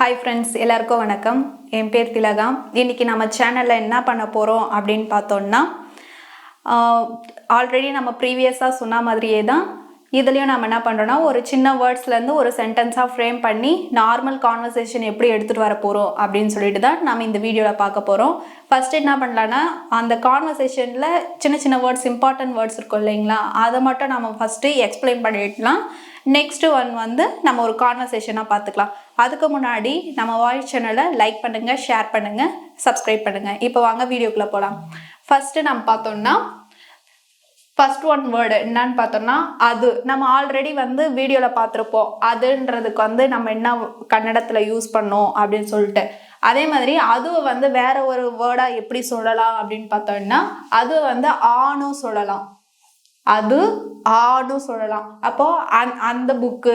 Hi friends, எல்லாருக்கும் வணக்கம். என் பேர் திலகா. இன்றைக்கி நம்ம சேனலில் என்ன பண்ண போகிறோம் அப்படின்னு பார்த்தோன்னா, ஆல்ரெடி நம்ம ப்ரீவியஸாக சொன்ன மாதிரியே தான் இதுலேயும் நம்ம என்ன பண்ணுறோன்னா, ஒரு சின்ன வேர்ட்ஸ்லேருந்து ஒரு சென்டென்ஸாக ஃப்ரேம் பண்ணி நார்மல் கான்வர்சேஷன் எப்படி எடுத்துகிட்டு வர போகிறோம் அப்படின்னு சொல்லிட்டு தான் நம்ம இந்த வீடியோவில் பார்க்க போகிறோம். ஃபஸ்ட்டு என்ன பண்ணலான்னா, அந்த கான்வர்சேஷனில் சின்ன சின்ன வேர்ட்ஸ், இம்பார்ட்டன்ட் வேர்ட்ஸ் இருக்கும் இல்லைங்களா, அதை மட்டும் நம்ம ஃபஸ்ட்டு எக்ஸ்பிளைன் பண்ணிடலாம். நெக்ஸ்ட்டு வந்து நம்ம ஒரு கான்வர்சேஷனாக பார்த்துக்கலாம். அதுக்கு முன்னாடி நம்ம வாய்ஸ் சேனலை லைக் பண்ணுங்கள், ஷேர் பண்ணுங்கள், சப்ஸ்கிரைப் பண்ணுங்கள். இப்போ வாங்க வீடியோக்குள்ளே போகலாம். ஃபஸ்ட்டு நம்ம பார்த்தோம்னா, ஃபர்ஸ்ட் ஒன் வேர்டு என்னன்னு பார்த்தோம்னா, அது. நம்ம ஆல்ரெடி வீடியோவில் பார்த்துருப்போம், அதுன்றதுக்கு நம்ம என்ன கன்னடத்தில் யூஸ் பண்ணோம் அப்படின்னு சொல்லிட்டு. அதே மாதிரி அதுவை வேற ஒரு வேர்டாக எப்படி சொல்லலாம் அப்படின்னு பார்த்தோம்னா, அது ஆணும் சொல்லலாம், அது ஆடு சொல்லலாம். அப்போ அந்த புக்கு,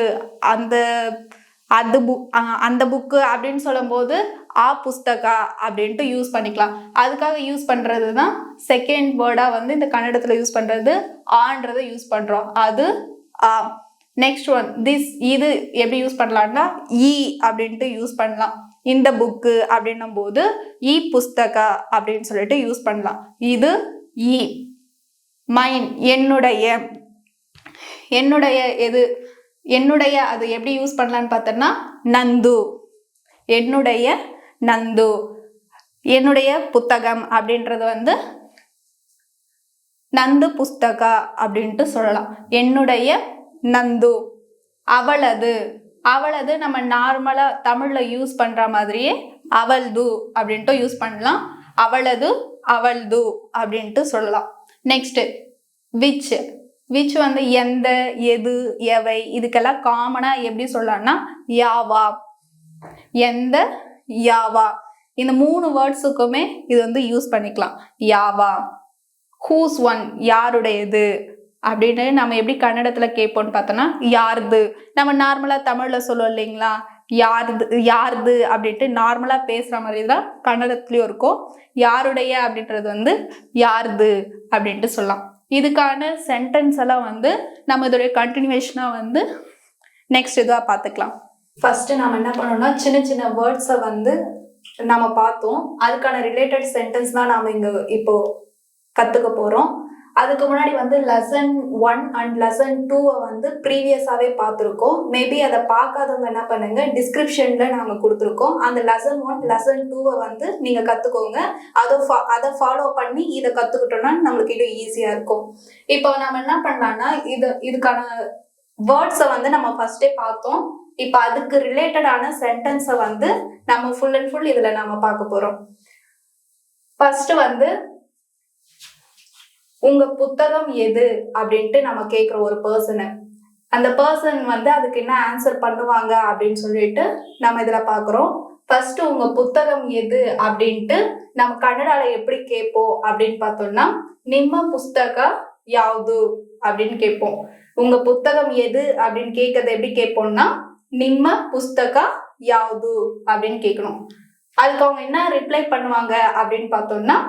அந்த புக்கு அப்படின்னு சொல்லும்போது புஸ்தகா அப்படின்ட்டு யூஸ் பண்ணிக்கலாம். அதுக்காக யூஸ் பண்றது தான் செகண்ட் வேர்டா இந்த கன்னடத்துல யூஸ் பண்றது ஆன்றதை யூஸ் பண்றோம். அது ஆ. Next one this. இது எப்படி யூஸ் பண்ணலாம்னா ஈ அப்படின்ட்டு யூஸ் பண்ணலாம். இந்த புக்கு அப்படின்னும் போது புஸ்தகா அப்படின்னு சொல்லிட்டு யூஸ் பண்ணலாம். இது ஈ. மைன், என்னுடைய. எது என்னுடைய, அது எப்படி யூஸ் பண்ணலான்னு பார்த்தோம்னா நந்து. என்னுடைய நந்து. என்னுடைய புத்தகம் அப்படின்றது நந்து புஸ்தகா அப்படின்ட்டு சொல்லலாம். என்னுடைய நந்து. அவளது. அவளது நம்ம நார்மலா தமிழ்ல யூஸ் பண்ற மாதிரியே அவள்து அப்படின்ட்டு யூஸ் பண்ணலாம். அவளது, அவள்து அப்படின்ட்டு சொல்லலாம். Next which. விச் எந்த, எது, எவை, இதுக்கெல்லாம் காமனா எப்படி சொல்லலாம்னா யாவா. எந்த, யாவா. இந்த 3 வேர்ட்ஸுக்குமே இது யூஸ் பண்ணிக்கலாம். யாவா. ஹூஸ் ஒன், யாருடையது அப்படின்னு நம்ம எப்படி கன்னடத்துல கேட்போம்னு பார்த்தோம்னா யாருது. நம்ம நார்மலா தமிழ்ல சொல்லுவோம் இல்லைங்களா, யாருது அப்படின்ட்டு நார்மலா பேசுற மாதிரி தான் கன்னடத்துலயும் இருக்கும். யாருடைய அப்படின்றது யாருது அப்படின்ட்டு சொல்லலாம். இதுக்கான சென்டென்ஸ் எல்லாம் நம்ம இதோடைய கண்டினியூவேஷனா நெக்ஸ்ட் இதுவா பார்த்துக்கலாம். ஃபர்ஸ்ட் நம்ம என்ன பண்ணோம்னா, சின்ன சின்ன வேர்ட்ஸை நம்ம பார்த்தோம். அதுக்கான ரிலேட்டட் சென்டென்ஸ் தான் நாம இங்க இப்போ கத்துக்க போறோம். அதுக்கு முன்னாடி லெசன் 1 அண்ட் லெசன் 2 ப்ரீவியஸாவே பார்த்துருக்கோம். மேபி அதை பார்க்காதவங்க என்ன பண்ணுங்க, டிஸ்கிரிப்ஷன்ல நாங்க கொடுத்துருக்கோம். அந்த லெசன் 1 லெசன் 2 நீங்க கத்துக்கோங்க. அதை ஃபாலோ பண்ணி இதை கத்துக்கிட்டோம்னா நம்மளுக்கு இன்னும் ஈஸியா இருக்கும். இப்போ நம்ம என்ன பண்ணலாம்னா, இதுக்கான வேர்ட்ஸை நம்ம ஃபர்ஸ்டே பார்த்தோம். இப்போ அதுக்கு ரிலேட்டடான சென்டென்ஸை நம்ம ஃபுல் அண்ட் ஃபுல் இதுல நம்ம பார்க்க போறோம். ஃபர்ஸ்ட் உங்க புத்தகம் எது அப்படின்ட்டு நம்ம கேட்குற ஒரு பர்சனை, அந்த பர்சன் அதுக்கு என்ன ஆன்சர் பண்ணுவாங்க அப்படின்னு சொல்லிட்டு நம்ம இதுல பாக்குறோம். ஃபர்ஸ்ட் உங்க புத்தகம் எது அப்படின்ட்டு நம்ம கன்னடால எப்படி கேட்போம் அப்படின்னு பார்த்தோம்னா, நிம்ம புஸ்தக யாவது அப்படின்னு கேட்போம். உங்க புத்தகம் எது அப்படின்னு கேட்கறது எப்படி கேட்போம்னா, நிம்ம புஸ்தக யாவது அப்படின்னு கேட்கணும். அதுக்கு அவங்க என்ன ரிப்ளை பண்ணுவாங்க அப்படின்னு பார்த்தோம்னா,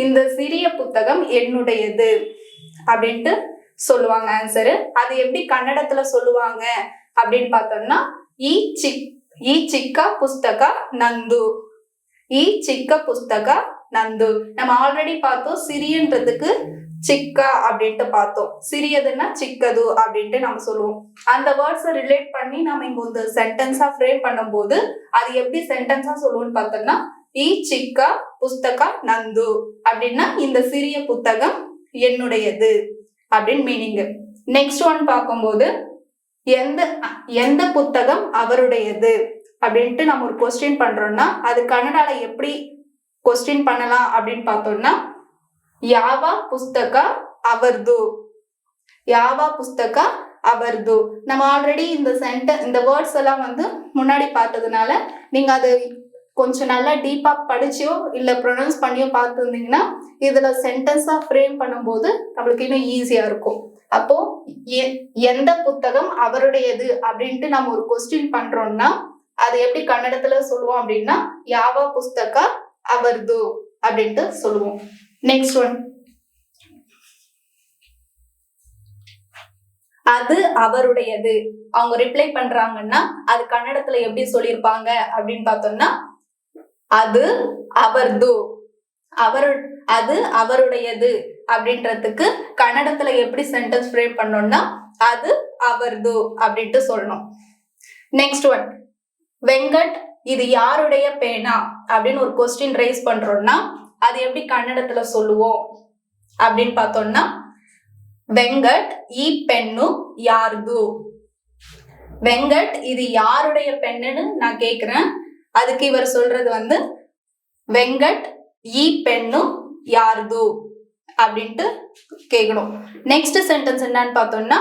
இந்த சிறிய புத்தகம் என்னுடையது அப்படின்ட்டு சொல்லுவாங்க ஆன்சரு. அது எப்படி கன்னடத்துல சொல்லுவாங்க அப்படின்னு பார்த்தோம்னா ಈ ಚಿಕ್ಕ புஸ்தக நந்து. ಈ ಚಿಕ್ಕ புஸ்தக நந்து. நம்ம ஆல்ரெடி பார்த்தோம், சிறியன்றதுக்கு சிக்கா அப்படின்ட்டு பார்த்தோம். சிறியதுன்னா சிக்கது அப்படின்ட்டு நம்ம சொல்லுவோம். அந்த வேர்ட்ஸை ரிலேட் பண்ணி நம்ம இங்க இந்த சென்டென்ஸா ஃப்ரேம் பண்ணும்போது அது எப்படி சென்டென்ஸா சொல்லுவோம்னு பார்த்தோம்னா, ಈ ಚಿಕ್ಕ புஸ்தக நந்து அப்படின்னா இந்த சிறிய புத்தகம் என்னுடையது அப்படின்னு மீனிங். நெக்ஸ்ட் ஒன் பார்க்கும்போது எந்த புத்தகம் அவருடையது அப்படின்ட்டு நம்ம ஒரு கொஸ்டின் பண்றோம்னா, அது கன்னடால எப்படி கொஸ்டின் பண்ணலாம் அப்படின்னு பார்த்தோம்னா, யாவா புஸ்தக அவர்து. யாவா புஸ்தக அவர்து. நம்ம ஆல்ரெடி இந்த வேர்ட்ஸ் எல்லாம் முன்னாடி பார்த்ததுனால நீங்க அது கொஞ்சம் நல்லா டீப்பா படிச்சோ இல்ல ப்ரொனவுன்ஸ் பண்ணியோ பார்த்துருந்தீங்கன்னா இதுல சென்டென்ஸா ஃப்ரேம் பண்ணும்போது நம்மளுக்கு இன்னும் ஈஸியா இருக்கும். அப்போ எந்த புத்தகம் அவருடையது அப்படின்ட்டு நம்ம ஒரு கொஸ்டின் பண்றோம்னா அது எப்படி கன்னடத்துல சொல்லுவோம் அப்படின்னா, யாவா புஸ்தக அவர்து அப்படின்ட்டு சொல்லுவோம். நெக்ஸ்ட் ஒன் அது அவருடையது. அவங்க ரிப்ளை பண்றாங்கன்னா அது கன்னடத்துல எப்படி சொல்லியிருப்பாங்க அப்படின்னு பார்த்தோம்னா அது அவர்து. அது அவருடையது அப்படின்றதுக்கு கன்னடத்துல எப்படி சென்டென்ஸ் ஃப்ரேம் பண்ணோம்னா அது அவர்து அப்படின்ட்டு சொல்லணும். நெக்ஸ்ட் ஒன், வெங்கட் இது யாருடைய பேனா அப்படின்னு ஒரு கொஸ்டின் ரைஸ் பண்றோம்னா அது எப்படி கன்னடத்துல சொல்லுவோம் அப்படின்னு பார்த்தோம்னா வெங்கட் ಈ பெண்ணு யார்து. வெங்கட் இது யாருடைய பெண்ணுன்னு நான் கேக்குறேன். அதுக்கு இவர் சொல்றது வெங்கட் ಈ பெண்ணு யார்து அப்படின்ட்டு கேட்கணும். நெக்ஸ்ட் சென்டென்ஸ் என்னன்னு பார்த்தோம்னா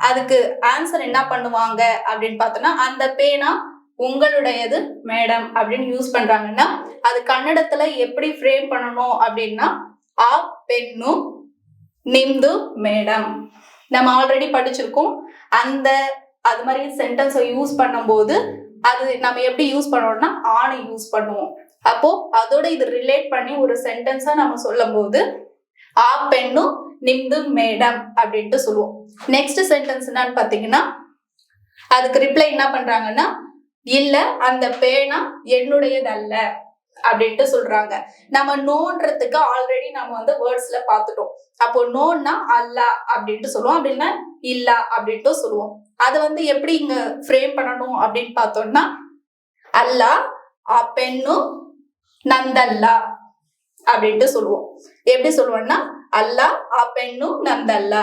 அதுக்கு ஆன்சர் என்ன பண்ணுவாங்க அப்படின்னு பார்த்தோம்னா அந்த பேனா உங்களுடையது மேடம் அப்படின்னு யூஸ் பண்றாங்கன்னா அது கன்னடத்துல எப்படி ஃப்ரேம் பண்ணணும் அப்படின்னா ஆ பெண்ணு நிம்து மேடம். நம்ம ஆல்ரெடி படிச்சிருக்கோம். அது மாதிரி சென்டென்ஸை யூஸ் பண்ணும்போது அது நம்ம எப்படி யூஸ் பண்ணோம்னா ஆணை யூஸ் பண்ணுவோம். அப்போ அதோட இது ரிலேட் பண்ணி ஒரு சென்டென்ஸா நம்ம சொல்லும் போது ஆ பெண்ணு நிம்து மேடம் அப்படின்ட்டு சொல்லுவோம். நெக்ஸ்ட் சென்டென்ஸ் என்னன்னு பாத்தீங்கன்னா அதுக்கு ரிப்ளை என்ன பண்றாங்கன்னா இல்ல அந்த பேனா என்னுடையதல்ல அப்படின்ட்டு சொல்றாங்க. நம்ம நோன்றதுக்கு ஆல்ரெடி நம்ம வேர்ட்ஸ்ல பாத்துட்டோம். அப்போ நோன்னா அல்ல அப்படின்ட்டு சொல்லுவோம், அப்படின்னா இல்ல அப்படின்ட்டு சொல்லுவோம். அது எப்படி இங்க ஃப்ரேம் பண்ணணும் அப்படின்னு பார்த்தோம்னா அல்ல ஆ பெண்ணு நந்தல்ல அப்படின்ட்டு சொல்லுவோம். எப்படி சொல்லுவோம்னா அல்ல ஆ பெண்ணு நந்தல்ல.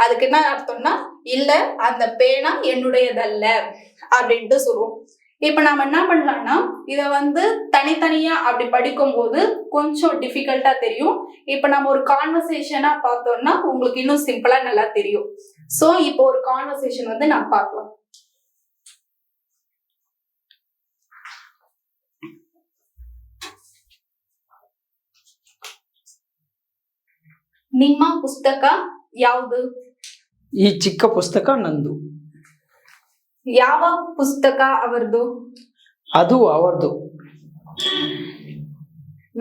அதுக்கு என்ன அர்த்தம்னா இல்ல அந்த பேனா என்னுடையதல்ல அப்படின்ட்டு சொல்லுவோம். இப்ப நாம என்ன பண்ணலாம்னா இத தனித்தனியா அப்படி படிக்கும் போது கொஞ்சம் டிஃபிகல்ட்டா தெரியும். இப்ப நம்ம ஒரு கான்வர்சேஷனா பார்த்தோம்னா உங்களுக்கு இன்னும் சிம்பிளா நல்லா தெரியும். சோ இப்போ ஒரு கான்வர்சேஷன் நான் பார்க்கலாம். ನಿಮ್ಮ ಪುಸ್ತಕ ಯಾವುದು? ಈ ಚಿಕ್ಕ ಪುಸ್ತಕ ನಂದು. ಯಾವ ಪುಸ್ತಕ ಅವರದು? ಅದು ಅವರದು.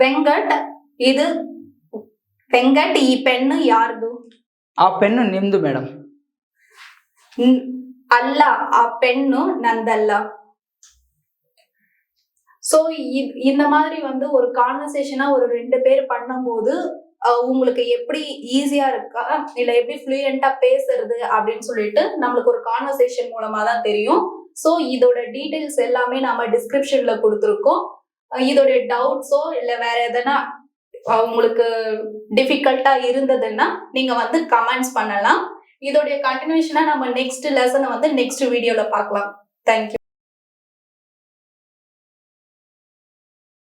ವೆಂಕಟ್ ಈ ಪೆನ್ನು ಯಾರ್ದು? ಆ ಪೆನ್ನು ನಿಮ್ದು ಮೇಡಮ್. ಅಲ್ಲ ಆ ಪೆನ್ನು ನಂದಲ್ಲ. சோ இந்த மாதிரி ஒரு கான்வர்சேஷனா ஒரு 2 பேர் பண்ணும்போது உங்களுக்கு எப்படி ஈஸியா இருக்கா இல்ல எப்படி ஃப்ளூயண்டா பேசுறது அப்படின்னு சொல்லிட்டு நம்மளுக்கு ஒரு கான்வர்சேஷன் மூலமா தான் தெரியும். சோ இதோட டீடைல்ஸ் எல்லாமே நாம டிஸ்கிரிப்ஷன்ல கொடுத்துருக்கோம். இதோட டவுட்ஸோ இல்ல வேற எதனா உங்களுக்கு டிஃபிகல்ட்டா இருந்ததுன்னா நீங்க கமெண்ட்ஸ் பண்ணலாம். இதோடைய கண்டினியூஷனா நம்ம நெக்ஸ்ட் லெசனை நெக்ஸ்ட் வீடியோல பார்க்கலாம். தேங்க்யூ.